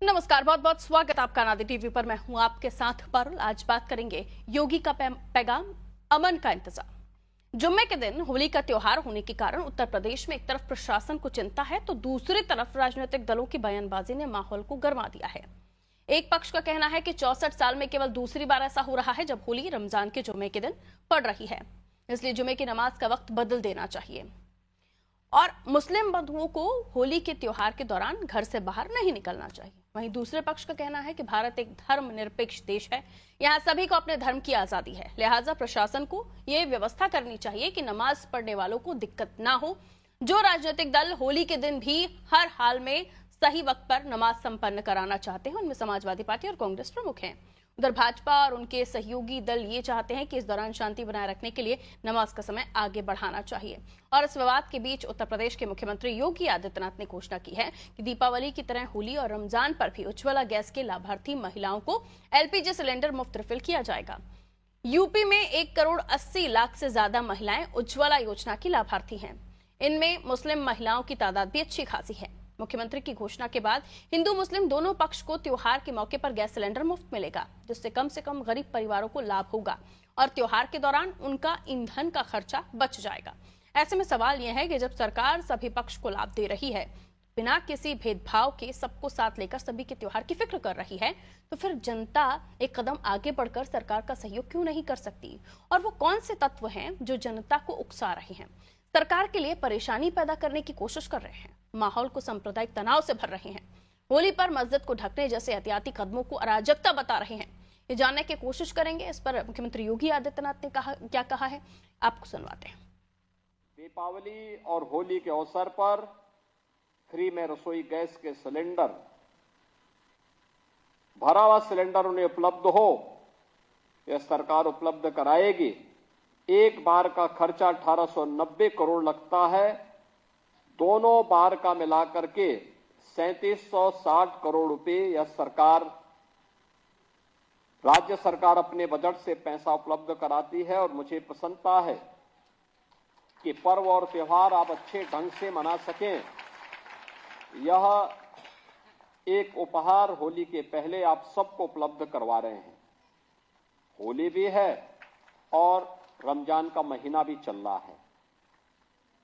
नमस्कार, बहुत बहुत स्वागत आपका नादी टीवी पर। मैं हूं आपके साथ पारुल। आज बात करेंगे योगी का पैगाम, अमन का इंतजाम। जुम्मे के दिन होली का त्योहार होने के कारण उत्तर प्रदेश में एक तरफ प्रशासन को चिंता है तो दूसरी तरफ राजनीतिक दलों की बयानबाजी ने माहौल को गर्मा दिया है। एक पक्ष का कहना है कि 64 साल में केवल दूसरी बार ऐसा हो रहा है जब होली रमजान के जुम्मे के दिन पड़ रही है, इसलिए जुम्मे की नमाज का वक्त बदल देना चाहिए और मुस्लिम बंधुओं को होली के त्योहार के दौरान घर से बाहर नहीं निकलना चाहिए। वहीं दूसरे पक्ष का कहना है कि भारत एक धर्मनिरपेक्ष देश है, यहाँ सभी को अपने धर्म की आजादी है, लिहाजा प्रशासन को यह व्यवस्था करनी चाहिए कि नमाज पढ़ने वालों को दिक्कत ना हो। जो राजनीतिक दल होली के दिन भी हर हाल में सही वक्त पर नमाज संपन्न कराना चाहते हैं, उनमें समाजवादी पार्टी और कांग्रेस प्रमुख हैं। उधर भाजपा और उनके सहयोगी दल ये चाहते हैं कि इस दौरान शांति बनाए रखने के लिए नमाज का समय आगे बढ़ाना चाहिए। और इस विवाद के बीच उत्तर प्रदेश के मुख्यमंत्री योगी आदित्यनाथ ने घोषणा की है कि दीपावली की तरह होली और रमजान पर भी उज्ज्वला गैस के लाभार्थी महिलाओं को एलपीजी सिलेंडर मुफ्त रिफिल किया जाएगा। यूपी में 1 करोड़ 80 लाख से ज्यादा महिलाएं उज्ज्वला योजना की लाभार्थी हैं। इनमें मुस्लिम महिलाओं की तादाद भी अच्छी खासी है। मुख्यमंत्री की घोषणा के बाद हिंदू मुस्लिम दोनों पक्ष को त्योहार के मौके पर गैस सिलेंडर मुफ्त मिलेगा, जिससे कम से कम गरीब परिवारों को लाभ होगा और त्योहार के दौरान उनका ईंधन का खर्चा बच जाएगा। ऐसे में सवाल यह है कि जब सरकार सभी पक्ष को लाभ दे रही है, बिना किसी भेदभाव के सबको साथ लेकर सभी के त्योहार की फिक्र कर रही है, तो फिर जनता एक कदम आगे बढ़कर सरकार का सहयोग क्यों नहीं कर सकती? और वो कौन से तत्व हैं जो जनता को उकसा रहे हैं, सरकार के लिए परेशानी पैदा करने की कोशिश कर रहे हैं, माहौल को सांप्रदायिक तनाव से भर रहे हैं, होली पर मस्जिद को ढकने जैसे एहतियाती कदमों को अराजकता बता रहे हैं? ये जानने की कोशिश करेंगे। इस पर मुख्यमंत्री योगी आदित्यनाथ ने क्या कहा है, आपको सुनवाते हैं। दीपावली और होली के अवसर पर फ्री में रसोई गैस के सिलेंडर, भरा हुआ सिलेंडर उन्हें उपलब्ध हो, यह सरकार उपलब्ध कराएगी। एक बार का खर्चा 1890 करोड़ लगता है, दोनों बार का मिलाकर के 3760 करोड़ रुपए यह सरकार, राज्य सरकार अपने बजट से पैसा उपलब्ध कराती है। और मुझे प्रसन्नता है कि पर्व और त्योहार आप अच्छे ढंग से मना सकें। यह एक उपहार होली के पहले आप सबको उपलब्ध करवा रहे हैं। होली भी है और रमजान का महीना भी चल रहा है,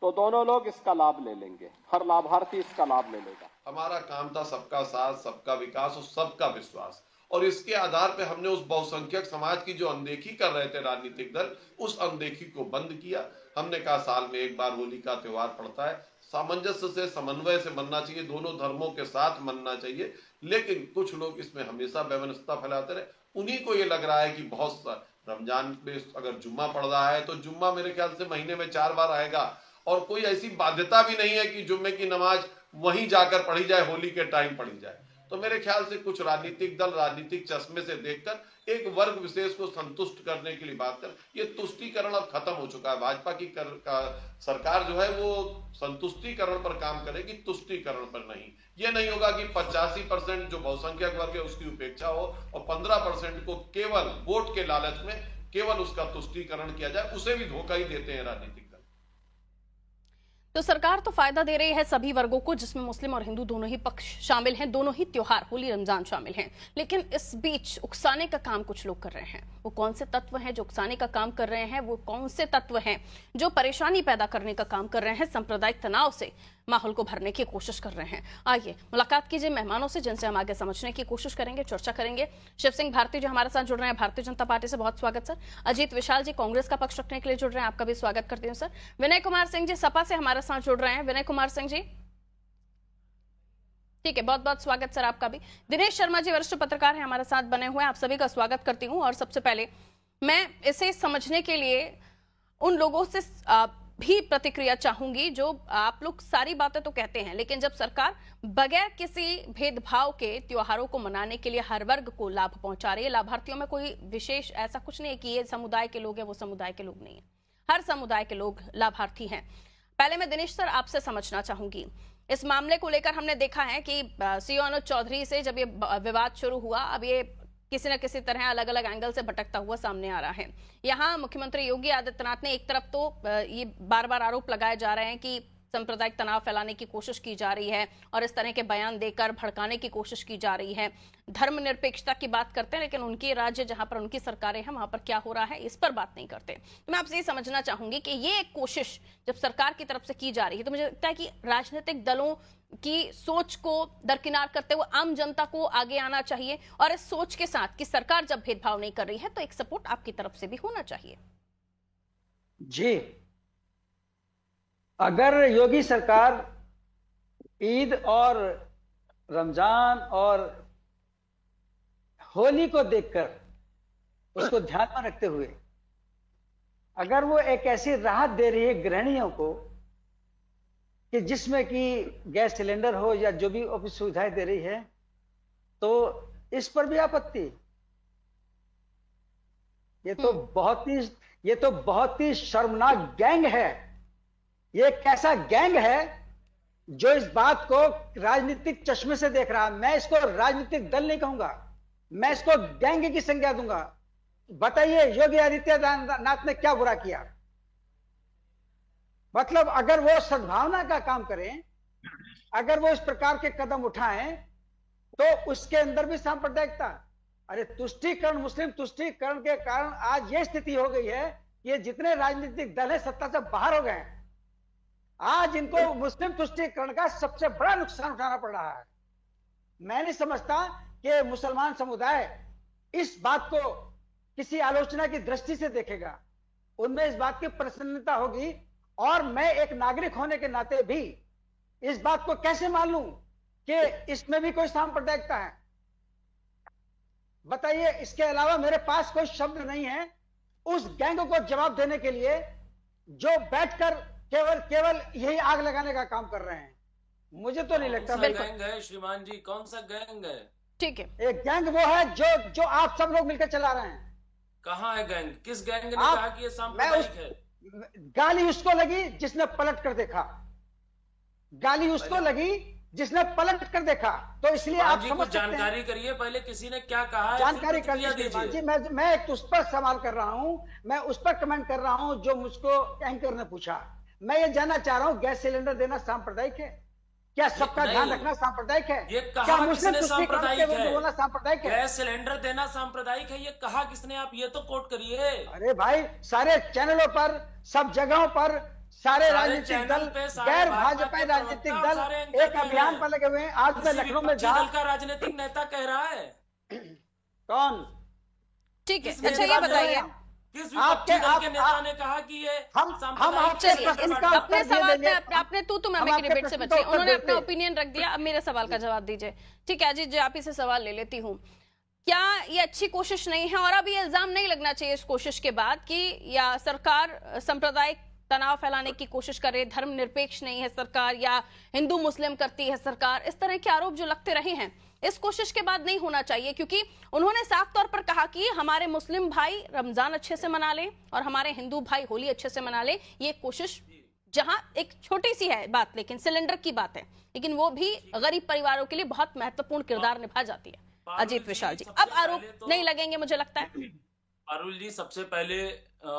तो दोनों लोग इसका लाभ ले लेंगे, हर लाभार्थी इसका लाभ ले लेगा। हमारा काम था सबका साथ, सबका विकास और सबका विश्वास, और इसके आधार पे हमने उस बहुसंख्यक समाज की जो अनदेखी कर रहे थे राजनीतिक दल, उस अनदेखी को बंद किया। हमने कहा साल में एक बार होली का त्योहार पड़ता है, सामंजस्य से, समन्वय से मनना चाहिए, दोनों धर्मों के साथ मनना चाहिए। लेकिन कुछ लोग इसमें हमेशा वैमनस्यता फैलाते रहे। उन्हीं को ये लग रहा है कि बहुत रमजान में अगर जुम्मा पड़ रहा है तो जुम्मा मेरे ख्याल से महीने में 4 बार आएगा, और कोई ऐसी बाध्यता भी नहीं है कि जुम्मे की नमाज वहीं जाकर पढ़ी जाए, होली के टाइम पढ़ी जाए। तो मेरे ख्याल से कुछ राजनीतिक दल राजनीतिक चश्मे से देखकर एक वर्ग विशेष को संतुष्ट करने के लिए बात कर, ये तुष्टीकरण अब खत्म हो चुका है। भाजपा की सरकार जो है वो संतुष्टीकरण पर काम करेगी, तुष्टीकरण पर नहीं। ये नहीं होगा कि 85% जो बहुसंख्यक वर्ग है उसकी उपेक्षा हो और 15% को केवल वोट के लालच में केवल उसका तुष्टीकरण किया जाए। उसे भी धोखा ही देते हैं राजनीतिक। तो सरकार तो फायदा दे रही है सभी वर्गों को, जिसमें मुस्लिम और हिंदू दोनों ही पक्ष शामिल हैं, दोनों ही त्योहार होली रमजान शामिल हैं। लेकिन इस बीच उकसाने का काम कुछ लोग कर रहे हैं। वो कौन से तत्व हैं जो उकसाने का काम कर रहे हैं? वो कौन से तत्व हैं जो परेशानी पैदा करने का काम कर रहे हैं, सांप्रदायिक तनाव से माहौल को भरने की कोशिश कर रहे हैं? आइए मुलाकात कीजिए मेहमानों से, जिनसे हम आगे समझने की कोशिश करेंगे, चर्चा करेंगे। शिव सिंह भारती जो हमारे साथ जुड़ रहे हैं भारतीय जनता पार्टी से, बहुत स्वागत सर। अजीत विशाल जी कांग्रेस का पक्ष रखने के लिए जुड़ रहे हैं, आपका भी स्वागत करती हूँ सर। विनय कुमार सिंह जी सपा से हमारे साथ जुड़ रहे हैं, विनय कुमार सिंह जी ठीक है, बहुत बहुत स्वागत सर आपका भी। दिनेश शर्मा जी वरिष्ठ पत्रकार हैं हमारे साथ बने हुए हैं, आप सभी का स्वागत करती हूँ। और सबसे पहले मैं इसे समझने के लिए उन लोगों से भी प्रतिक्रिया चाहूंगी जो आप लोग सारी बातें तो कहते हैं, लेकिन जब सरकार बगैर किसी भेदभाव के त्योहारों को मनाने के लिए हर वर्ग को लाभ पहुंचा रही है, लाभार्थियों में कोई विशेष ऐसा कुछ नहीं है कि ये समुदाय के लोग हैं वो समुदाय के लोग नहीं है, हर समुदाय के लोग लाभार्थी हैं। पहले मैं दिनेश सर आपसे समझना चाहूंगी, इस मामले को लेकर हमने देखा है कि सीओ अनुज चौधरी से जब ये विवाद शुरू हुआ, अब ये किसी न किसी तरह अलग अलग एंगल से भटकता हुआ सामने आ रहा है। यहाँ मुख्यमंत्री योगी आदित्यनाथ ने एक तरफ तो ये बार बार आरोप लगाए जा रहे हैं कि सांप्रदायिक तनाव फैलाने की कोशिश की जा रही है और इस तरह के बयान देकर भड़काने की कोशिश की जा रही है। धर्मनिरपेक्षता की बात करते हैं, लेकिन उनके राज्य जहां पर उनकी सरकारें हैं वहां पर क्या हो रहा है इस पर बात नहीं करते। तो मैं आपसे ये समझना चाहूंगी कि ये एक कोशिश जब सरकार की तरफ से की जा रही है, तो मुझे लगता है कि राजनीतिक दलों की सोच को दरकिनार करते हुए आम जनता को आगे आना चाहिए और इस सोच के साथ कि सरकार जब भेदभाव नहीं कर रही है तो एक सपोर्ट आपकी तरफ से भी होना चाहिए। जी, अगर योगी सरकार ईद और रमजान और होली को देखकर उसको ध्यान में रखते हुए अगर वो एक ऐसी राहत दे रही है गृहिणियों को कि जिसमें कि गैस सिलेंडर हो या जो भी ऑफिस सुविधाएं दे रही है, तो इस पर भी आपत्ति। ये तो बहुत ही शर्मनाक गैंग है। ये एक ऐसा गैंग है जो इस बात को राजनीतिक चश्मे से देख रहा है। मैं इसको राजनीतिक दल नहीं कहूंगा, मैं इसको गैंग की संज्ञा दूंगा। बताइए योगी आदित्यनाथ ने क्या बुरा किया? मतलब अगर वो सद्भावना का काम करें, अगर वो इस प्रकार के कदम उठाएं, तो उसके अंदर भी सांप्रदायिकता। अरे तुष्टीकरण, मुस्लिम तुष्टीकरण के कारण आज ये स्थिति हो गई है कि ये जितने राजनीतिक दल है सत्ता से बाहर हो गए हैं। आज इनको मुस्लिम तुष्टीकरण का सबसे बड़ा नुकसान उठाना पड़ रहा है। मैं नहीं समझता कि मुसलमान समुदाय इस बात को किसी आलोचना की दृष्टि से देखेगा। उनमें इस बात की प्रसन्नता होगी, और मैं एक नागरिक होने के नाते भी इस बात को कैसे मान लूं कि इसमें भी कोई सांप्रदायिकता है? बताइए। इसके अलावा मेरे पास कोई शब्द नहीं है उस गैंग को जवाब देने के लिए जो बैठकर केवल यही आग लगाने का काम कर रहे हैं। मुझे तो नहीं लगता। गैंग है श्रीमान जी, कौन सा गैंग है? ठीक है, एक गैंग वो है जो आप सब लोग मिलकर चला रहे हैं। कहाँ है गैंग? किस गैंग ने कहा कि ये सांप्रदायिक है? गाली उसको लगी जिसने पलट कर देखा, गाली उसको लगी जिसने पलट कर देखा। तो इसलिए आप समझ सकते हैं। जानकारी करिए पहले, किसी ने क्या कहा है, जानकारी कर लीजिए। मैं एक उस पर सवाल कर रहा हूं, मैं उस पर कमेंट कर रहा हूं जो मुझको एंकर ने पूछा। मैं ये जानना चाह रहा हूं, गैस सिलेंडर देना सांप्रदायिक है क्या? सबका ध्यान रखना सांप्रदायिक है? ये क्या कहा मुस्लिम किसने सांप्रदायिक है? सांप्रदायिक है? गैस सिलेंडर देना सांप्रदायिक है, ये कहा किसने? आप ये तो कोट करिए। अरे भाई, सारे चैनलों पर, सब जगहों पर सारे राजनीतिक दल, गैर भाजपा राजनीतिक दल एक अभियान पर लगे हुए हैं। आज मैं लखनऊ में दल का राजनीतिक नेता कह रहा है। कौन? ठीक है, अच्छा ये बताइए, किस विपक्षी दल के नेता ने कहा कि ये अपने सवाल पे आपने तू मैं की डिबेट से बचे, उन्होंने अपना ओपिनियन रख दिया। अब मेरे सवाल का जवाब दीजिए। ठीक है अजीत जी, आप ही से सवाल ले लेती हूँ। क्या ये अच्छी कोशिश नहीं है, और अब ये इल्जाम नहीं लगना चाहिए इस कोशिश के बाद कि या सरकार सांप्रदायिक तनाव फैलाने की कोशिश करे, धर्मनिरपेक्ष नहीं है सरकार, या हिंदू मुस्लिम करती है सरकार, इस तरह के आरोप जो लगते रहे हैं इस कोशिश के बाद नहीं होना चाहिए? क्योंकि उन्होंने साफ तौर पर कहा कि हमारे मुस्लिम भाई रमजान अच्छे से मना लें और हमारे हिंदू भाई होली अच्छे से मना लें। ये कोशिश जहां एक छोटी सी है बात, लेकिन सिलेंडर की बात है, लेकिन वो भी गरीब परिवारों के लिए बहुत महत्वपूर्ण किरदार निभा जाती है। अजीत विशाल जी, अब आरोप नहीं लगेंगे मुझे लगता है। पारुल जी, सबसे पहले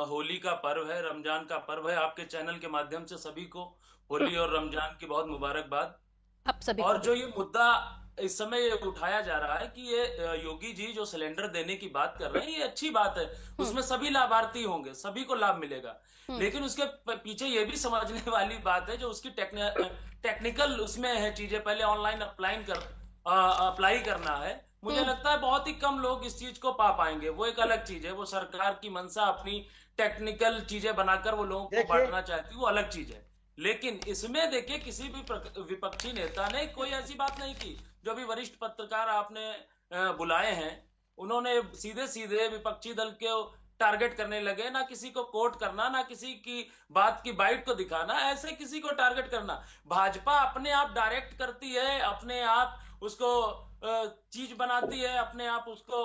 होली का पर्व है, रमजान का पर्व है। आपके चैनल के माध्यम से सभी को होली और रमजान की बहुत मुबारकबाद। आप सभी और जो ये मुद्दा इस समय ये उठाया जा रहा है कि ये योगी जी जो सिलेंडर देने की बात कर रहे हैं, ये अच्छी बात है, उसमें सभी लाभार्थी होंगे, सभी को लाभ मिलेगा। लेकिन उसके पीछे ये भी समझने वाली बात है जो उसकी टेक्निकल उसमें है चीजें। पहले ऑनलाइन अप्लाई करना है। मुझे लगता है बहुत ही कम लोग इस चीज को पा पाएंगे। वो एक अलग चीज है, वो सरकार की मंशा अपनी टेक्निकल चीजें बनाकर वो लोगों को बांटना चाहती है, वो अलग चीज है। लेकिन इसमें देखिए किसी भी विपक्षी नेता ने कोई ऐसी बात नहीं की। जो भी वरिष्ठ पत्रकार आपने बुलाए हैं, उन्होंने सीधे सीधे विपक्षी दल के टारगेट करने लगे। ना किसी को कोट करना, ना किसी की बात की बाइट को दिखाना, ऐसे किसी को टारगेट करना। भाजपा अपने आप डायरेक्ट करती है, अपने आप उसको चीज बनाती है, अपने आप उसको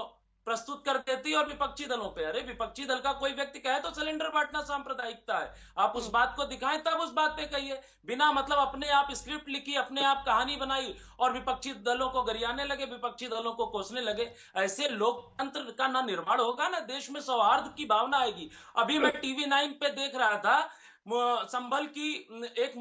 प्रस्तुत कर देती है और विपक्षी दलों पे। अरे विपक्षी दल का कोई व्यक्ति कहे तो सिलेंडर बांटना सांप्रदायिकता है, आप उस बात को दिखाएं तब उस बात पे कहिए। बिना मतलब अपने आप स्क्रिप्ट लिखी, अपने आप कहानी बनाई और विपक्षी दलों को गरियाने लगे, विपक्षी दलों को कोसने लगे। ऐसे लोकतंत्र का ना निर्माण होगा, ना देश में सौहार्द की भावना आएगी। अभी मैं टीवी 9 पे देख रहा था, संभल की एक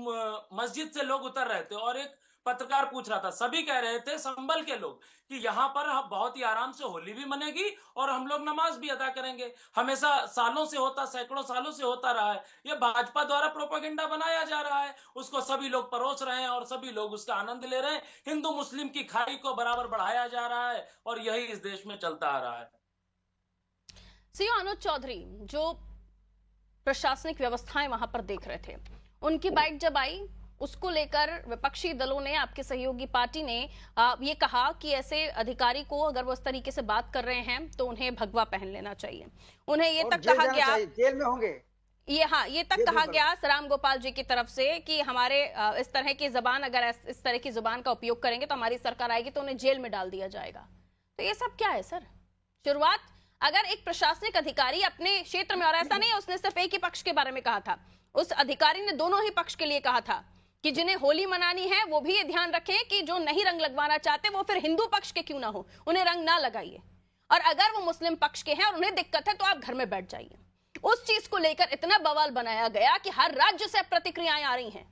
मस्जिद से लोग उतर रहे थे और एक पत्रकार पूछ रहा था, सभी कह रहे थे संभल के लोग कि यहाँ पर बहुत ही आराम से होली भी मनेगी और हम लोग नमाज भी अदा करेंगे। हमेशा सालों से होता, सैकड़ों सालों से होता रहा है। ये भाजपा द्वारा प्रोपेगेंडा बनाया जा रहा है, उसको सभी लोग परोस रहे हैं और सभी लोग उसका आनंद ले रहे हैं। हिंदू मुस्लिम की खाई को बराबर बढ़ाया जा रहा है और यही इस देश में चलता आ रहा है। सीओ अनुज चौधरी जो प्रशासनिक व्यवस्थाएं वहां पर देख रहे थे, उनकी बाइट जब आई उसको लेकर विपक्षी दलों ने, आपके सहयोगी पार्टी ने ये कहा कि ऐसे अधिकारी को अगर वो इस तरीके से बात कर रहे हैं तो उन्हें भगवा पहन लेना चाहिए। उन्हें ये तक कहा गया, जेल में होंगे, ये तक कहा गया राम गोपाल जी की तरफ से कि हमारे इस तरह की जबान, अगर इस तरह की जुबान का उपयोग करेंगे तो हमारी सरकार आएगी तो उन्हें जेल में डाल दिया जाएगा। तो ये सब क्या है सर? शुरुआत अगर एक प्रशासनिक अधिकारी अपने क्षेत्र में, और ऐसा नहीं है उसने सिर्फ एक ही पक्ष के बारे में कहा था, उस अधिकारी ने दोनों ही पक्ष के लिए कहा था कि जिन्हें होली मनानी है वो भी ये ध्यान रखें कि जो नहीं रंग लगवाना चाहते वो फिर हिंदू पक्ष के क्यों ना हो, उन्हें रंग ना लगाइए, और अगर वो मुस्लिम पक्ष के हैं और उन्हें दिक्कत है तो आप घर में बैठ जाइए। उस चीज को लेकर इतना बवाल बनाया गया कि हर राज्य से प्रतिक्रियाएं आ रही हैं।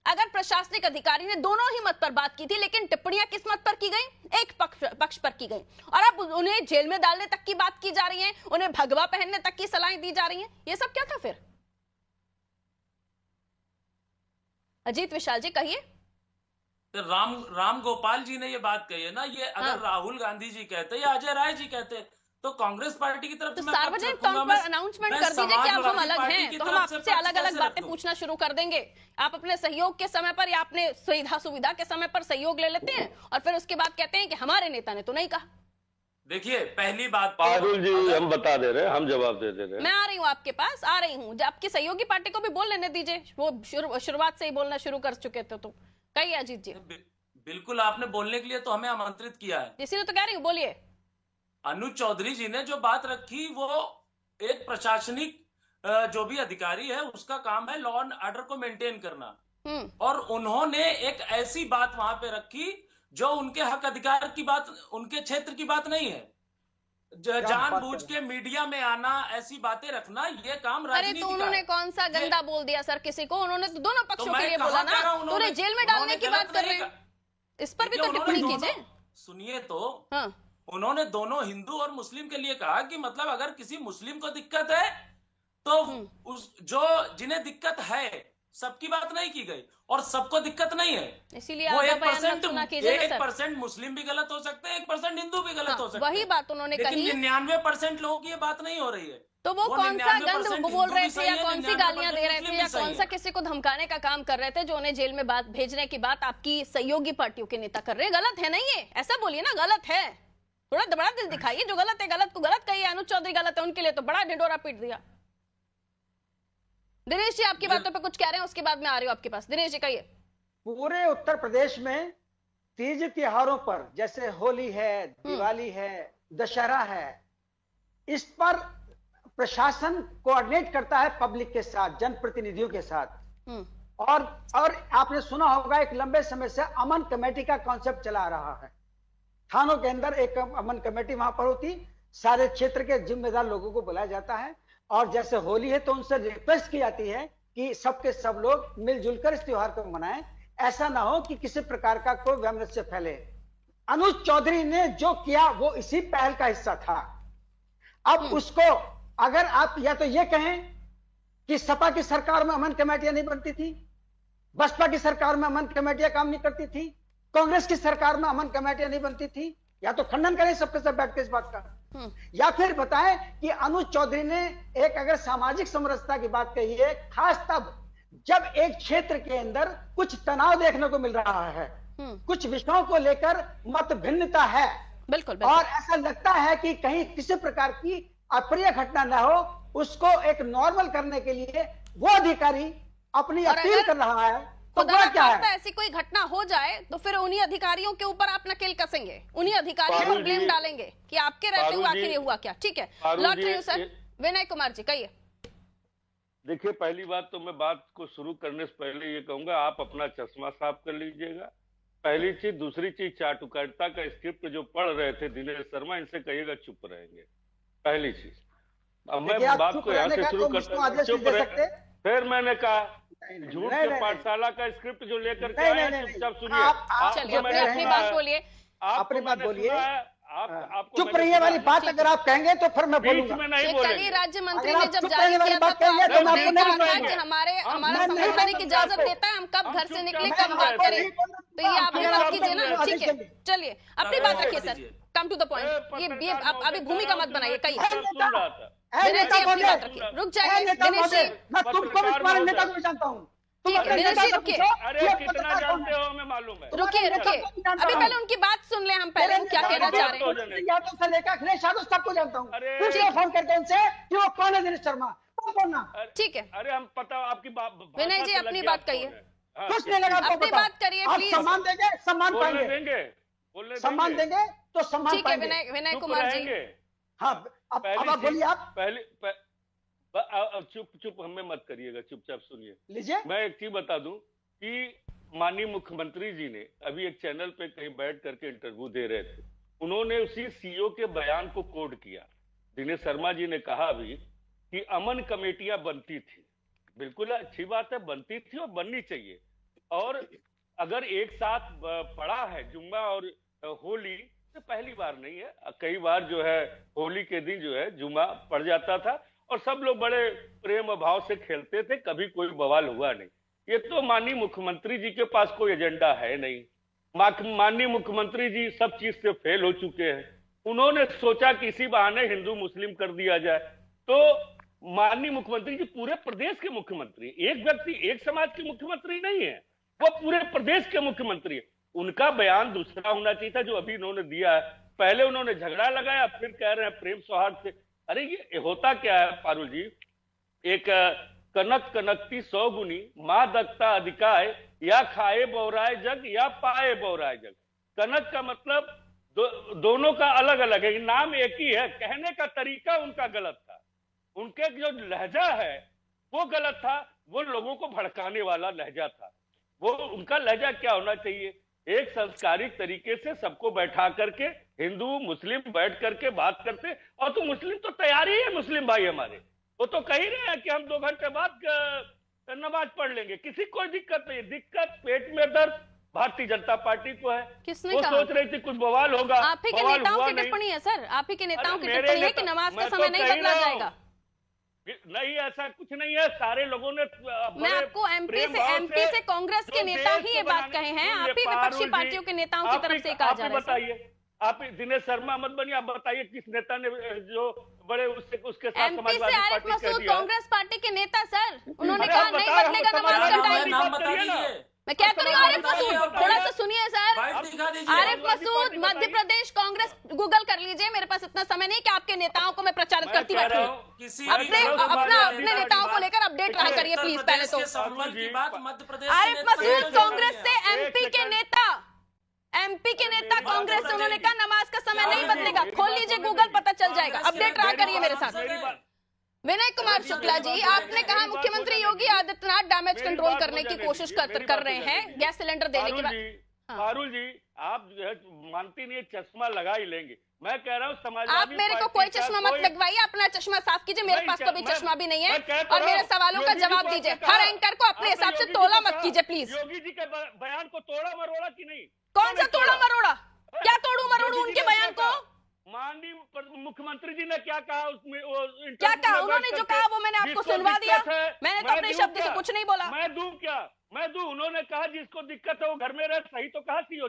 अगर प्रशासनिक अधिकारी ने दोनों ही मत पर बात की थी, लेकिन टिप्पणियां किस मत पर की गई? एक पक्ष पर की गई, और अब उन्हें जेल में डालने तक की बात की जा रही है, उन्हें भगवा पहनने तक की सलाहें दी जा रही हैं। ये सब क्या था फिर? अजीत विशाल जी कहिए। तो राम गोपाल जी ने ये बात कही है ना, ये अगर राहुल गांधी जी कहते या अजय राय जी कहते तो कांग्रेस पार्टी की तरफ तो से सार्वजनिक तौर पर अनाउंसमेंट कर दीजिए कि अब हम अलग हैं, तो हम आपसे अलग अलग बातें पूछना शुरू कर देंगे। आप अपने सहयोग के समय पर या अपने सुविधा के समय पर सहयोग ले लेते हैं और फिर उसके बाद कहते हैं कि हमारे नेता ने तो नहीं कहा। देखिए, पहली बात पारुल जी हम बता दे रहे हैं, हम जवाब दे दे रहे हैं। मैं आ रही हूँ आपके पास, आ रही हूँ। आपकी सहयोगी पार्टी को भी बोल लेने दीजिए, वो शुरुआत से ही बोलना शुरू कर चुके थे। तो कहिए अजीत जी। बिल्कुल, आपने बोलने के लिए तो हमें आमंत्रित किया है, इसीलिए तो कह रही हूँ, बोलिए। अनुज चौधरी जी ने जो बात रखी वो एक प्रशासनिक जो भी अधिकारी है उसका काम है लॉ एंड ऑर्डर को मेंटेन करना, और उन्होंने एक ऐसी बात वहां पे रखी जो उनके हक अधिकार की बात, उनके क्षेत्र की बात नहीं है। जानबूझ के मीडिया में आना, ऐसी बातें रखना, ये काम राजनीति का है। तो उन्होंने कौन सा गंदा बोल दिया सर किसी को? उन्होंने तो दोनों पक्षों के लिए बोला ना, तो उन्हें जेल में डालने की बात कर रहे हैं। इस पर भी तो टिप्पणी कीजिए। सुनिए तो, उन्होंने दोनों हिंदू और मुस्लिम के लिए कहा कि मतलब अगर किसी मुस्लिम को दिक्कत है तो जिन्हें दिक्कत है सबकी बात नहीं की गई, और सबको दिक्कत नहीं है, इसीलिए वो 1% मुस्लिम भी गलत हो सकते हैं, 1% हिंदू भी गलत हो सकते हैं। वही बात उन्होंने कही। 99% लोगों की ये बात नहीं हो रही है। तो वो कौन सा गंद बोल रहे थे या कौन सी गालियां दे रहे थे या कौन सा किसी को धमकाने का काम कर रहे थे जो उन्हें जेल में भेजने की बात आपकी सहयोगी पार्टियों के नेता कर रहे हैं? गलत है ना ये? ऐसा बोलिए ना, गलत है। थोड़ा बड़ा दिल दिखाइए। जो गलत है गलत को गलत कहिए। अनुज चौधरी गलत है, उनके लिए तो बड़ा ढिंडोरा पीट दिया। दिनेश जी आपकी बातों पे कुछ कह रहे हैं, उसके बाद मैं आ रही हूँ आपके पास। दिनेश जी कहिए। पूरे उत्तर प्रदेश में तीज त्योहारों पर, जैसे होली है, दिवाली है, दशहरा है, इस पर प्रशासन कोऑर्डिनेट करता है पब्लिक के साथ, जनप्रतिनिधियों के साथ। और आपने सुना होगा एक लंबे समय से अमन कमेटी का कॉन्सेप्ट चला रहा है। थानों के अंदर एक अमन कमेटी वहां पर होती, सारे क्षेत्र के जिम्मेदार लोगों को बुलाया जाता है, और जैसे होली है तो उनसे रिक्वेस्ट की जाती है कि सबके सब लोग मिलजुल कर इस त्योहार को मनाएं, ऐसा ना हो कि किसी प्रकार का कोई वैमनस्य फैले। अनुज चौधरी ने जो किया वो इसी पहल का हिस्सा था। अब उसको अगर आप या तो ये कहें कि सपा की सरकार में अमन कमेटियां नहीं बनती थी, बसपा की सरकार में अमन कमेटियां काम नहीं करती थी, कांग्रेस की सरकार में अमन कमेटियां नहीं बनती थी, या तो खंडन करें सबके सब बैठ के इस बात का, या फिर बताएं कि अनुज चौधरी ने एक अगर सामाजिक समरसता की बात कही है, खास तब जब एक क्षेत्र के अंदर कुछ तनाव देखने को मिल रहा है, कुछ विषयों को लेकर मत भिन्नता है, बिल्कुल। और ऐसा लगता है कि कहीं किसी प्रकार की अप्रिय घटना ना हो, उसको एक नॉर्मल करने के लिए वो अधिकारी अपनी अपील कर रहा है। तो क्या है, ऐसी कोई घटना हो जाए तो फिर उन्हीं अधिकारियों के ऊपर आप नकेल कसेंगे, उन्हीं अधिकारियों पर ब्लेम डालेंगे कि आपके रहते हुए आखिर ये हुआ क्या? ठीक है, लौट रही हूं सर। विनय कुमार जी कहिए। देखिए, पहली बात तो मैं बात को शुरू करने से पहले ये कहूंगा, आप अपना चश्मा साफ कर लीजिएगा, पहली चीज। दूसरी चीज, चाटुकारिता का स्क्रिप्ट जो पढ़ रहे थे दिनेश शर्मा, इनसे कहिएगा चुप रहेंगे, पहली चीज। अब मैं बात को यहाँ से शुरू करता हूँ। फिर मैंने कहा झूठ नहीं, के पाठशाला का स्क्रिप्ट जो लेकर के नहीं, आए नहीं, चुपचाप नहीं, सुनिए। आप चलिए आपको अपनी मैंने अपनी सुना बात है, बोलिए। आपको अपनी बात मैंने बोलिए। सुना है, आपको चुप मैंने रहिए सुना वाली है। बात अगर आप कहेंगे तो फिर मैं बीच बोलूंगा। में नहीं ये कल ही बोलेंगे। राज्य मंत्री अगर ने आप जब चुप जारी रहने वाली किया था बात तो कहिए आपने तो मैं ये आपको कहा नहीं था बोलूंगा। कि हमारे हमारा मैं नहीं समझाने की इजाजत बोलूंगा। देता है, हम कब हम घर से चुपचाप निकले नहीं कब बात बोल रहे करें, थे। तो ये आप भी अगर मत आप कीजिए ना। आदेश ठीक है, देंगे। चलिए अपनी अरे, बात अरे, रखिए सर, दीजिए। Come to the point. ये आप अभी भूमिका मत बनाइए कहीं। सुन रहा था। विनय नेता जी अपनी महोदय, बात रखिए, रुक ए, जाइए नेता दिनेश जी। महोदय, मैं तुमको भी तुम्हारे नेता को भी जानता हूँ। तुम ठीक है, अपने दिनेश नेता जी से रुकिए। पूछो, अरे ये कितना पत्रकार कौन जानते है? हो हमें मालूम है। रुकिए रुकिए, अभी पहले उनकी बात सुन ले, हम पहले वो क्या कहना चाह रहे हैं। हैं। यादव से लेकर अखिलेश यादव सबको जानता हूँ। अरे, पूछिए फोन करके उनसे कि वो कौन है दिनेश शर्मा, कौन बोलना। ठीक है अरे हम पता आपकी विनय जी, अपनी बात कहिए। कुछ नहीं लगा आपको अपनी पता। बात करिए, आप प्लीज। सम्मान देंगे, सम्मान बोलने पाएंगे। देंगे, बोलने सम्मान देंगे तो सम्मान ठीक है पाएंगे। विनय चुप कुमार जी। रहेंगे। हाँ, अब आप बोलिए। आप चुप चुप हमें मत करिएगा, चुपचाप सुनिए। लीजिए। मैं एक चीज बता दूं कि माननीय मुख्यमंत्री जी ने अभी एक चैनल पे कहीं बैठ करके इंटरव्यू दे रहे थे, उन्होंने उसी सीओ के बयान को कोड किया। दिनेश शर्मा जी ने कहा अभी कि अमन कमेटियां बनती थी, बिल्कुल अच्छी बात है, बनती थी और बननी चाहिए। और अगर एक साथ पड़ा है जुम्मा और होली, तो पहली बार नहीं है, कई बार जो है होली के दिन जो है जुम्मा पड़ जाता था और सब लोग बड़े प्रेम भाव से खेलते थे, कभी कोई बवाल हुआ नहीं। ये तो माननीय मुख्यमंत्री जी के पास कोई एजेंडा है नहीं। माननीय मुख्यमंत्री जी सब चीज से फेल हो चुके हैं। उन्होंने सोचा कि इसी बहाने हिंदू मुस्लिम कर दिया जाए। तो माननीय मुख्यमंत्री जी पूरे प्रदेश के मुख्यमंत्री, एक व्यक्ति एक समाज के मुख्यमंत्री नहीं है, वो पूरे प्रदेश के मुख्यमंत्री है। उनका बयान दूसरा होना चाहिए था जो अभी इन्होंने दिया है। पहले उन्होंने झगड़ा लगाया, फिर कह रहे हैं प्रेम सौहार्द से। अरे ये होता क्या है पारुल जी, एक कनक कनकती 100 गुनी, माँ दत्ता अधिकाय, या खाए बौराए जग या पाए बौराए जग। कनक का मतलब दोनों का अलग अलग है, नाम एक ही है, कहने का तरीका उनका गलत था, उनके जो लहजा है वो गलत था, वो लोगों को भड़काने वाला लहजा था। वो उनका लहजा क्या होना चाहिए, एक संस्कारिक तरीके से सबको बैठा करके हिंदू मुस्लिम बैठ करके बात करते। और तो मुस्लिम तो तैयार ही है, मुस्लिम भाई हमारे वो तो कह ही रहे हैं कि हम 2 घंटे बाद नमाज पढ़ लेंगे, किसी कोई दिक्कत नहीं। दिक्कत पेट में दर्द भारतीय जनता पार्टी को है। किसने वो कहा? सोच रही थी कुछ बवाल होगा, आप ही के बवाल नेताओं हुआ की नहीं। टिप्पणी है सर, आप ही के नेताओं की अरे मेरे टिप्पणी है कि नेता- नमाज का मैं तो समय नहीं कह ही बदला रहा हूं। जाएगा। नहीं, ऐसा कुछ नहीं है, सारे लोगों ने मैं आपको एमपी से कांग्रेस के नेता ही ये बात कहे हैं, आप ही विपक्षी पार्टियों के नेताओं की तरफ से कहा जा रहा है। बताइए, आप दिनेश शर्मा मत बनिए, आप बताइए किस नेता ने जो बड़े उसके साथ एमपी से समाजवादी आरिफ पार्टी कह मसूद दिया। कांग्रेस पार्टी के नेता सर, उन्होंने अरे कहा आप नहीं बताओ, बदलेगा हम नमाज का समाजवादी टाइम। नाम बात बता करिए ना। दीजिए। मैं क्या करूँ आरिफ मसूद, थोड़ा सा सुनिए सर। फाइल दिखा दीजिए। आरिफ मसूद मध्य प्रदेश कांग्रेस, गूगल कर लीजिए, मेरे पास इतना समय नहीं कि आपके नेताओं को मैं प्रचारित मैं करती कह रहा बैठूं। हूं, किसी अपने नेताओं को लेकर अपडेट रहा करिए उत्तर प्लीज। प्रदेश पहले तो के संबल की बात मध्य प्रदेश के आरिफ नेता मसूद नहीं कांग्रेस कर से रहे हैं। एमपी के नेता, एमपी के नेता कांग्रेस से, उन्होंने कहा नमाज का समय नहीं बदलेगा। खोल लीजिए गूगल, पता चल जाएगा, अपडेट रहा करिए मेरे साथ। विनय कुमार शुक्ला जी, आपने कहा मुख्यमंत्री योगी आदित्यनाथ डैमेज कंट्रोल करने की कोशिश कर रहे हैं गैस सिलेंडर देने के बाद। पारुल जी, आप जो है मानती नहीं, चश्मा लगा ही लेंगे। मैं कह रहा हूँ आप समाजवादी मेरे को पार्टी कोई का चश्मा मत लगवाइए, अपना चश्मा साफ कीजिए, मेरे नहीं, पास तो भी मैं- चश्मा भी नहीं है। मैं कह तो और रहा मेरे हूं, सवालों का योगी जी जवाब को दीजिए, आपने हर कहा- एंकर को अपने आपने हिसाब से योगी जी तोला को मत कहा- कीजिए प्लीज। योगी जी के बयान को तोड़ा मरोड़ा कि नहीं? कौन सा तोड़ा मरोड़ा, क्या तोड़ू मरोड़ू योगी जी उनके ने बयान क्या को? कहा? माननीय मुख्यमंत्री जी ने क्या कहा उसमें, वो क्या कहा उन्होंने, जो कहा वो मैंने आपको सुनवा दिया। मैंने तो अपने शब्द से कुछ नहीं बोला। मैं दूं क्या, मैं दूं? उन्होंने कहा जिसको दिक्कत है वो घर में रहे, सही तो कहा सीओ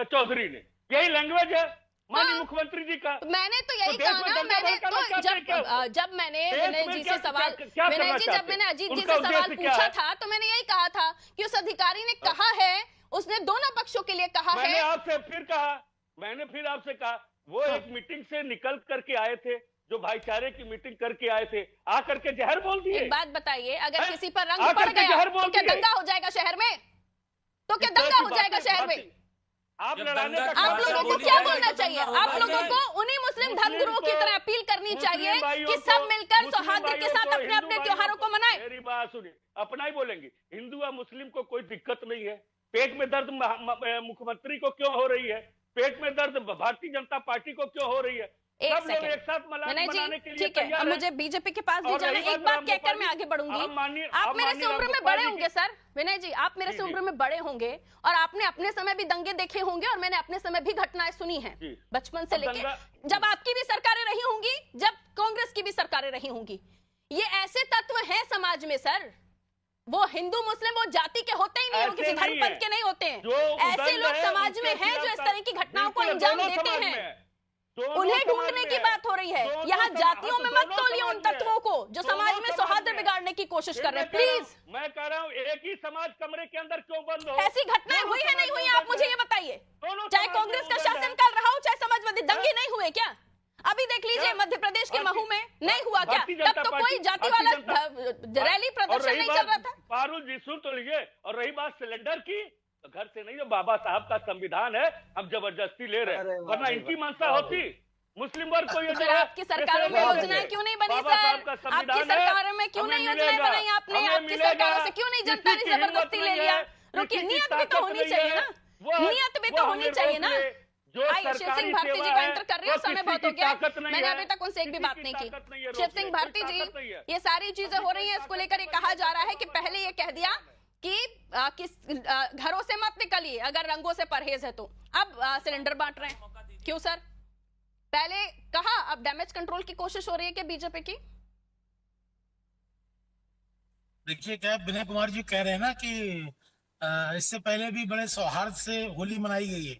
चौधरी ने, यही लैंग्वेज है माननीय मुख्यमंत्री जी का। मैंने तो यही तो देश कहा में ना, दंगा मैंने भड़काना तो चाहते हैं क्या? जब मैंने देश विनय में जी क्या- से सवाल क्या करना विनय जी, जब चाहते मैंने हैं? अजीत जी उनका से सवाल उद्देश्य क्या पूछा है? था तो मैंने यही कहा था कि उस अधिकारी ने कहा है, उसने दोनों पक्षों के लिए कहा मैंने है। आपसे फिर कहा, मैंने फिर आपसे कहा, वो एक मीटिंग से निकल करके आए थे, जो भाईचारे की मीटिंग करके आए थे, आकर के जहर बोल दिए। एक बात बताइए, अगर हैं? किसी पर रंग आकर पड़ के गया जहर बोल तो क्या दिए। दंगा हो जाएगा शहर में? तो क्या इस तरह दंगा की हो जाएगा बातें- शहर में? आप जब लड़ाने दंगा का की आप काम भाषा लोगों को बोली क्या जाएगी बोलना तो चाहिए? दंगा आप होगा लोगों नहीं। को उन्हीं मुस्लिम धर्मगुरुओं की तरह अपील करनी चाहिए कि भाइयों सब को- मिलकर मुस्लिम सौहार्द के भाइयों साथ को, अपने हिंदू अपने भाइयों त्योहारों को मनाएं। मेरी बात सुनिए, अपना ही बोलेंगे, हिंदू या मुस्लिम को कोई दिक्कत नहीं है। पेट में दर्द मुख्यमंत्री को क्यों हो रही है? पेट में दर्द भारतीय जनता पार्टी को क्यों हो रही है? एक सब लोग सेकंड एक साथ विनय मनाने जी, के लिए ठीक है, तैयार अब हैं। मुझे बीजेपी के पास भी और जाना रही है। एक बात बात कहकर रामगोपाल मैं आगे बढ़ूंगी। आप मेरे से उम्र में बड़े होंगे सर, विनय जी, आप मेरे से उम्र में बड़े होंगे और आपने अपने समय भी दंगे देखे होंगे और मैंने अपने समय भी घटनाएं सुनी हैं जी। बचपन से अब लेके, दंगा- जब आपकी भी सरकारें रही होंगी, जब कांग्रेस की भी सरकारें रही होंगी। ये ऐसे तत्व हैं समाज में सर, वो हिंदू मुस्लिम वो जाति के होते ही नहीं, वो ऐसे किसी धर्म नहीं पंथ है। के नहीं होते हैं। जो ऐसे उदंड लोग है, समाज में उनके हैं जो इस खिलाफ तरह की घटनाओं को बिल्कुल अंजाम दोनों देते समाज हैं। में है। दोनों उन्हें समाज ढूंढने में की है। बात हो रही है। दोनों यहाँ समाज- जातियों में मत दोनों तोलिए उन समाज में है। तत्वों को जो दोनों समाज में समाज सौहार्द में है। बिगाड़ने की कोशिश फिर कर रहे हैं। मैं कह रहा प्लीज, हूं- मैं कह रहा हूँ एक ही समाज कमरे के अंदर क्यों बंद हो? ऐसी घटनाएं दोनों हुई है समाज नहीं हुई में आप उदंड मुझे है। ये बताइए। दोनों चाहे समाज कांग्रेस में का उदंड है। शासनकाल रहा हो चाहे समाजवादी, दंगे नहीं हुए क्या? अभी देख लीजिए क्या? मध्य प्रदेश के भारतीय- महू में नहीं हुआ क्या? भारतीय तब जनता तो कोई पार्टी- जाति भारतीय वाला जनता- रैली और प्रदर्शन रही नहीं बात- चल रहा था। पारुल जी सुन तो लीजिए, और रही बात सिलेंडर की, तो घर से नहीं, जो बाबा साहब का संविधान है हम जबरदस्ती ले रहे अरे हैं, वाह, वरना अरे इनकी वाह, मंशा वाह, होती। मुस्लिम वर्ग को ये तो जो फिर है, आपकी सरकारों में जैसे योजनाएं क्यों नहीं बनी बाबा सर? साहब का आपकी संविधान है, सरकारों में क्यों हमें नहीं योजनाएं मिलेगा, बनाई आपने? हमें आपकी मिलेगा। सरकारों से क्यों नहीं जनता ने किसी की हिम्मत जबरदस्ती ले नहीं लिया? है, रुकिए, किसी की नियत भी तो ताकत होनी नहीं चाहिए है। ना, वो- नियत भी वो तो हमें होनी चाहिए रोक ना। ले। जो आइए, शिव सरकारी सिंह भारती जी सेवा को है, एंटर कर रही वो हूँ, समय किसी बहुत की हो गया। ताकत नहीं मैंने है। अभी तक उनसे एक भी किसी बात की नहीं की। ताकत नहीं है, शिव रोक सिंह ले, भारती कोई जी, ताकत नहीं है। ये सारी चीजें हो रही हैं, इसको लेकर ये कहा जा रहा है कि पहले ये कह दिया कि घरों से मत निकलिए अगर रंगों से परहेज है तो, अब सिलेंडर बांट रहे हैं। क्यों सर? पहले कहा, अब डैमेज कंट्रोल की कोशिश हो रही है क्या बीजेपी की? देखिए, क्या विनय कुमार जी कह रहे हैं ना कि इससे पहले भी बड़े सौहार्द से होली मनाई गई है,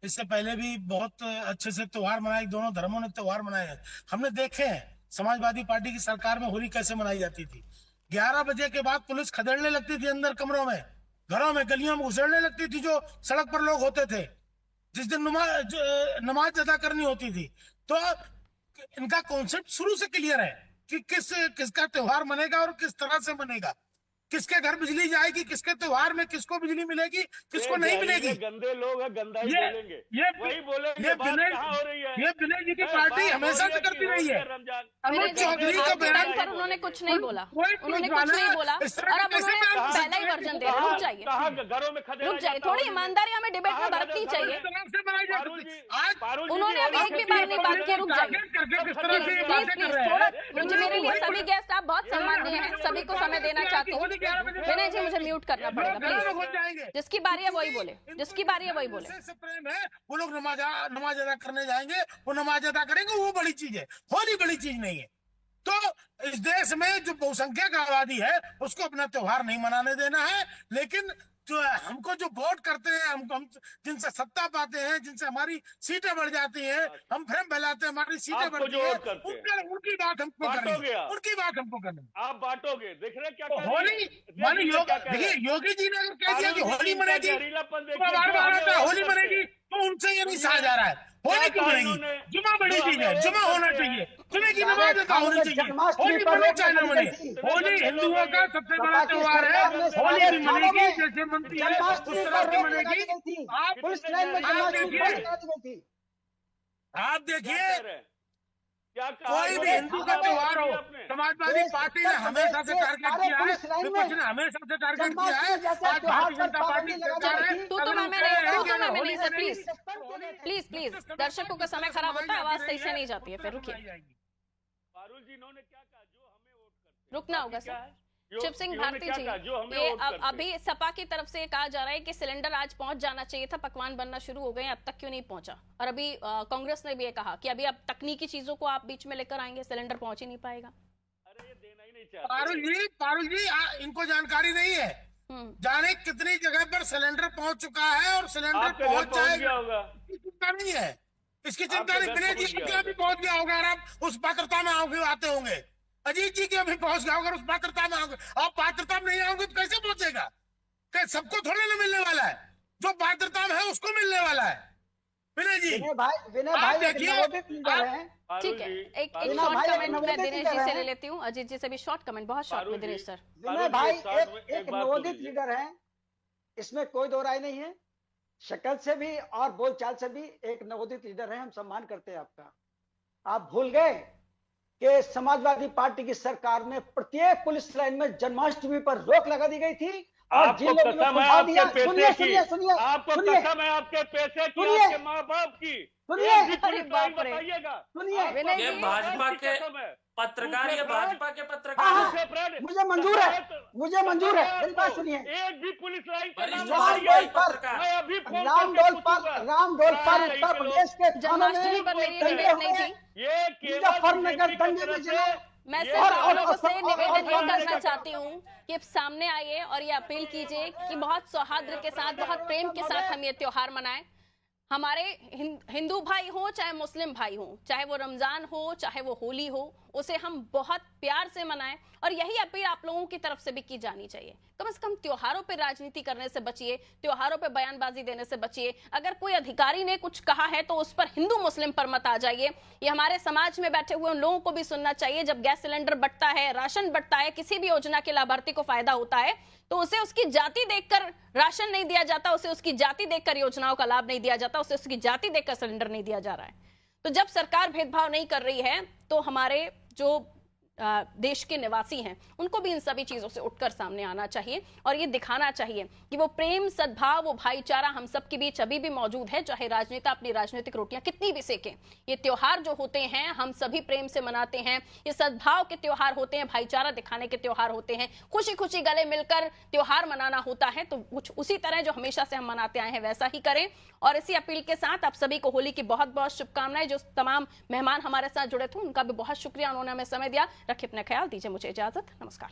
इससे पहले भी बहुत अच्छे से त्योहार मनाए, दोनों धर्मों ने त्योहार मनाए हैं। हमने देखे हैं समाजवादी पार्टी की सरकार में होली कैसे मनाई जाती थी। 11 बजे के बाद पुलिस खदेड़ने लगती थी अंदर कमरों में, घरों में, गलियों में घुसड़ने लगती थी जो सड़क पर लोग होते थे, जिस दिन नमाज अदा करनी होती थी। तो इनका कॉन्सेप्ट शुरू से क्लियर है कि किसका त्योहार मनेगा और किस तरह से मनेगा, किसके घर बिजली जाएगी, किसके त्योहार में किसको बिजली मिलेगी, किसको नहीं मिलेगी। गंदे लोग हैं, गंदा ही ये बोलेंगे, वही बोलेंगे। ये बात कहाँ हो रही है? ये विनय जी की पार्टी हमेशा से करती रही है। अरुण चौधरी का बयान पर उन्होंने कुछ नहीं बोला, कोई उन्होंने पुलिस कुछ नहीं वाला बोला इस तरह और का अब कैसे उन्होंने बयान दे पहला ही वर्जन दे रहे हैं। रुक जाइए, घरों में खदेड़ा रुक जाइए, जाता थोड़ी होली में। ईमानदारी हमें डिबेट में कहाँ बरतनी खदेड़ा चाहिए। जाता है? से बनाई जाती पारुल थी। जी- आज पारुल जी उन्होंने अभी एक भी बार नहीं बात की। रुक जाइए करके किस तरह प्लीज से ये प्लीज बातें प्लीज, कर रहे थोड़ा हैं। मुझे, मेरे लिए सभी गेस्ट आप बहुत सम्माननीय हैं, सभी को समय देना चाहती हूँ। विनय जी, मुझे म्यूट करना पड़ेगा प्लीज। जिसकी बारी है वही बोले, जिसकी बारी है वही बोले। से प्रेम है, वो लोग नमाज अदा करने जाएंगे, वो नमाज अदा करेंगे, वो बड़ी चीज है, होली बड़ी चीज नहीं है। तो इस देश में जो बहुसंख्यक आबादी है उसको अपना त्योहार नहीं मनाने देना है, लेकिन जो हमको जो वोट करते हैं, हम जिनसे सत्ता पाते हैं, जिनसे हमारी सीटें बढ़ जाती हैं, हम फ्रेम फैलाते हैं, हमारी सीटें आपको बढ़ती जो हैं, वोट करते हैं। उनकी बात हमको करनी बांटोगे है, आप। उनकी बात हमको करनी है। आप बांटोगे, देख रहे हैं क्या तो कर रही होली है? माने देखिए क्या कर रहे देखिए, हैं। योगी जी ने अगर कह दिया कि पारुल जी होली इनका मनेगी, जहरीलापन तो देखिए, बार जो बार हमें आता है वोट होली करते मनेगी, हैं। तो उनसे ये नहीं कहा जा रहा है होली क्यों मनेगी। जुमा बड़ी चीज है, जुमा होना चाहिए, जुमे की नमाज अदा होनी चाहिए, होली मने चाहे न मने। होली हिंदुओं का सबसे बड़ा त्योहार है, होली भी मनेगी जैसे मनती है उस तरह से मनेगी। पुलिस लाइन में जन्माष्टमी पर लगा दी गई थी। आप क्या देखिए, कह रहे हैं? क्या कहा? कोई भी हिंदू का त्योहार हो, समाजवादी पार्टी ने हमेशा से टारगेट किया है, विपक्ष ने हमेशा से टारगेट किया है। आज भारतीय जनता पार्टी सरकार है, तू तो मैं नहीं सर, प्लीज प्लीज प्लीज, दर्शकों का समय खराब होता है, आवाज सही से नहीं जाती है। फिर रुकिए, पारुल जी इन्होंने क्या कहा? जो हमें वोट करते हैं। रुकना होगा क्या सर। है? शिव सिंह इन्होंने भारती क्या जी, कहा? जो हमें ये वोट करते हैं। अभी सपा की तरफ से कहा जा रहा है कि सिलेंडर आज पहुंच जाना चाहिए था, पकवान बनना शुरू हो गए, अब तक क्यों नहीं पहुंचा? और अभी कांग्रेस ने भी ये कहा कि अभी अब तकनीकी चीजों को आप बीच में लेकर आएंगे, सिलेंडर पहुंच ही नहीं पाएगा। अरे ये देना ही नहीं चाहते। पारुल जी इनको जानकारी नहीं है, जाने कितनी जगह पर सिलेंडर पहुंच चुका है और सिलेंडर आपके घर पहुंच पहुंच गया जाएगा, होगा। इसकी चिंता नहीं है, इसकी चिंता आपके नहीं। घर विनय पहुंच जी गया के अभी पहुंच गया होगा और आप उस पात्रता में आते होंगे, अजीत जी के अभी पहुंच गया होगा, उस पात्रता में आओगे। आप पात्रता में नहीं आओगे तो कैसे पहुंचेगा? सबको थोड़े ना मिलने वाला है, जो पात्रता में है उसको मिलने वाला है। विनय जी, विनय भाई आप एक देखिए, नवोदित लीडर हैं। ठीक है, एक पारुल शॉर्ट भाई, कमेंट मैं नवोदित दिनेश जी लीडर से हैं। ले लेती हूँ, अजीत जी से भी शॉर्ट कमेंट, बहुत शॉर्ट में पारुल दिनेश जी, सर। विनय भाई एक एक बात नवोदित सुनिए। लीडर हैं, इसमें कोई दो राय नहीं है। शक्ल से भी और बोलचाल से भी एक नवोदित लीडर है, हम सम्मान करते हैं आपका। आप भूल गए कि समाजवादी पार्टी की सरकार में प्रत्येक पुलिस लाइन में जन्माष्टमी पर रोक लगा दी गई थी और आपको जिन लोगों ने कसम है सुझाव दिया, आपके सुनिए पैसे की, सुनिए सुनिए आपको सुनिए कसम है आपके पैसे की, सुनिए। आपके माँ बाप की। सुनिए। एक भी अरे पुलिस लाइन बाप रे। बताइएगा। सुनिए। आपको विनय ये जी। भाजपा के कसम है। पत्रकार, ये दूसरे भाजपा के हाँ, पत्रकार हाँ, हैं। दूसरे फ्रेंड, मुझे मंजूर है, मुझे मंजूर है, मेरी बात आपको सुनिए। एक भी पुलिस लाइन का नाम वरिष्ठ रामडोल बताइए। भाजपा पर पत्रकार। मैं अभी फोन रामडोल करके पर पूछूंगा। रामडोल पर राजशाही उत्तर के लोग प्रदेश के थानों जन्माष्टमी में पर मेरी बोलते डिबेट हैं। नहीं थी। ये केवल मुजफ्फरनगर बीजेपी के दंगे में तरफ जला। से मैं ये सिर्फ और- आप लोगों से और- निवेदन ये और- करना चाहती हूँ कि आप सामने आइए और ये अपील कीजिए कि बहुत सौहार्द के साथ, बहुत प्रेम के साथ हम ये त्योहार मनाएं। हमारे हिंदू भाई हो चाहे मुस्लिम भाई हो, चाहे वो रमजान हो चाहे वो होली हो, उसे हम बहुत प्यार से मनाएं। और यही अपील आप लोगों की तरफ से भी की जानी चाहिए। कम से कम त्योहारों पे राजनीति करने से बचिए, त्योहारों पे बयानबाजी देने से बचिए। अगर कोई अधिकारी ने कुछ कहा है तो उस पर हिंदू मुस्लिम पर मत आ जाइए। ये हमारे समाज में बैठे हुए उन लोगों को भी सुनना चाहिए। जब गैस सिलेंडर बंटता है, राशन बंटता है, किसी भी योजना के लाभार्थी को फायदा होता है तो उसे उसकी जाति देखकर राशन नहीं दिया जाता, उसे उसकी जाति देखकर योजनाओं का लाभ नहीं दिया जाता, उसे उसकी जाति देखकर सिलेंडर नहीं दिया जा रहा है। तो जब सरकार भेदभाव नहीं कर रही है तो हमारे जो देश के निवासी हैं उनको भी इन सभी चीजों से उठकर सामने आना चाहिए और ये दिखाना चाहिए कि वो प्रेम, सद्भाव, वो भाईचारा हम सब के बीच अभी भी मौजूद है, चाहे राजनेता अपनी राजनीतिक रोटियां कितनी भी सेकें। ये त्योहार जो होते हैं हम सभी प्रेम से मनाते हैं, ये सद्भाव के त्योहार होते हैं, भाईचारा दिखाने के त्योहार होते हैं, खुशी खुशी गले मिलकर त्योहार मनाना होता है। तो कुछ उसी तरह जो हमेशा से हम मनाते आए हैं वैसा ही करें। और इसी अपील के साथ आप सभी को होली की बहुत बहुत शुभकामनाएं। जो तमाम मेहमान हमारे साथ जुड़े थे उनका भी बहुत शुक्रिया, उन्होंने हमें समय दिया। रखिए अपना ख्याल, दीजिए मुझे इजाजत, नमस्कार।